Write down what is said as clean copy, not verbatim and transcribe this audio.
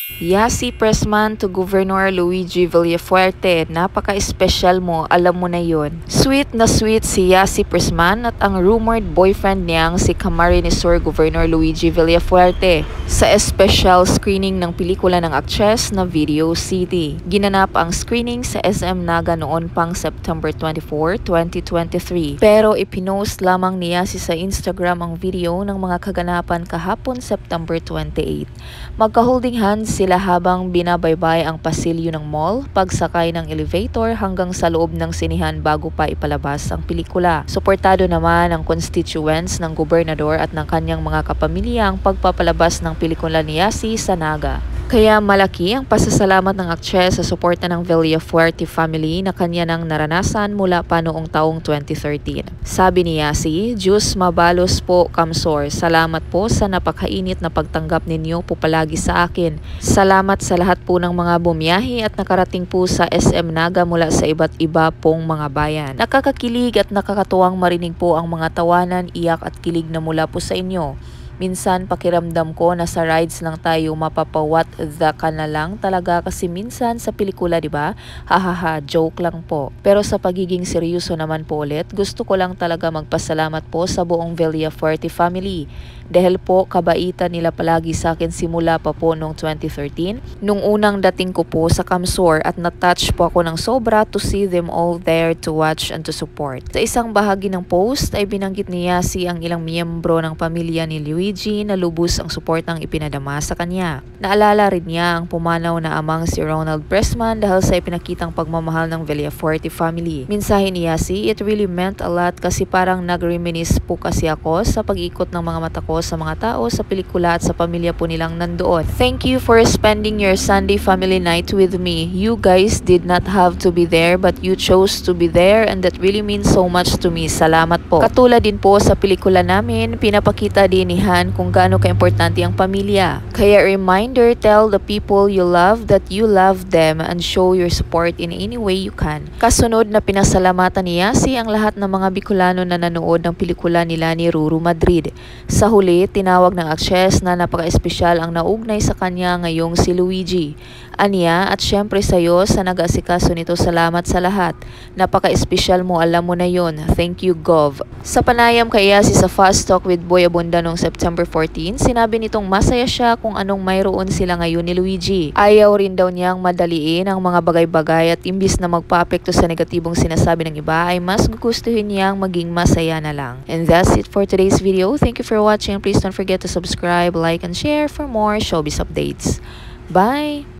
Yasi Pressman to Governor Luigi Villafuerte, napaka-espesyal mo, alam mo na yon. Sweet na sweet si Yasi Pressman at ang rumored boyfriend niyang si Camarines Sur Governor Luigi Villafuerte sa special screening ng pelikula ng aktres na Video City. Ginanap ang screening sa SM Naga noon pang September 24, 2023. Pero ipinost lamang ni Yasi sa Instagram ang video ng mga kaganapan kahapon September 28. Magka-holding hands sila habang binabaybay ang pasilyo ng mall, pagsakay ng elevator hanggang sa loob ng sinihan bago pa ipalabas ang pelikula. Suportado naman ang constituents ng gobernador at ng kanyang mga kapamilya ang pagpapalabas ng pelikula ni Yasi sa Naga. Kaya malaki ang pasasalamat ng aktres sa suporta ng Villafuerte family na kanya nang naranasan mula pa noong taong 2013. Sabi ni Yasi, "Diyos mabalos po, Kamsor. Salamat po sa napakainit na pagtanggap ninyo po palagi sa akin. Salamat sa lahat po ng mga bumiyahe at nakarating po sa SM Naga mula sa iba't iba pong mga bayan. Nakakakilig at nakakatuwang marinig po ang mga tawanan, iyak at kilig na mula po sa inyo. Minsan pakiramdam ko na sa rides lang tayo mapapawat the ka na lang talaga kasi minsan sa pelikula, di ba? Hahaha, joke lang po. Pero sa pagiging seryoso naman po ulit, gusto ko lang talaga magpasalamat po sa buong Villafuerte family. Dahil po kabaitan nila palagi sa akin simula pa po noong 2013, nung unang dating ko po sa Kamsor at na-touch po ako ng sobra to see them all there to watch and to support. Sa isang bahagi ng post ay binanggit ni Yasi ang ilang miyembro ng pamilya ni Luigi na lubos ang suportang ipinadama sa kanya. Naalala rin niya ang pumanaw na amang si Ronald Pressman dahil sa ipinakitang pagmamahal ng Villafuerte family. Mensahe ni Yasi, "It really meant a lot kasi parang nag-reminisce po kasi ako sa pag-ikot ng mga mata ko sa mga tao sa pelikula at sa pamilya po nilang nandoon. Thank you for spending your Sunday family night with me. You guys did not have to be there but you chose to be there and that really means so much to me. Salamat po." Katulad din po sa pelikula namin, pinapakita din ni Han kung gaano kaimportante ang pamilya. Kaya reminder, tell the people you love that you love them and show your support in any way you can. Kasunod na pinasalamatan ni Yasi ang lahat ng mga Bicolano na nanood ng pelikula nila ni Ruru Madrid. Sa huli, tinawag ng aktres na napaka-espesyal ang naugnay sa kanya ngayong si Luigi. Aniya, at syempre sa iyo sa nag-asikaso nito, salamat sa lahat. Napaka-espesyal mo, alam mo na yon. Thank you, Gov. Sa panayam kay Yasi sa Fast Talk with Boy Abunda noong September 14, sinabi nitong masaya siya kung anong mayroon sila ngayon ni Luigi. Ayaw rin daw niyang madaliin ang mga bagay-bagay at imbis na magpa-apekto sa negatibong sinasabi ng iba ay mas gugustuhin niyang maging masaya na lang. And that's it for today's video. Thank you for watching. Please don't forget to subscribe, like, and share for more showbiz updates. Bye!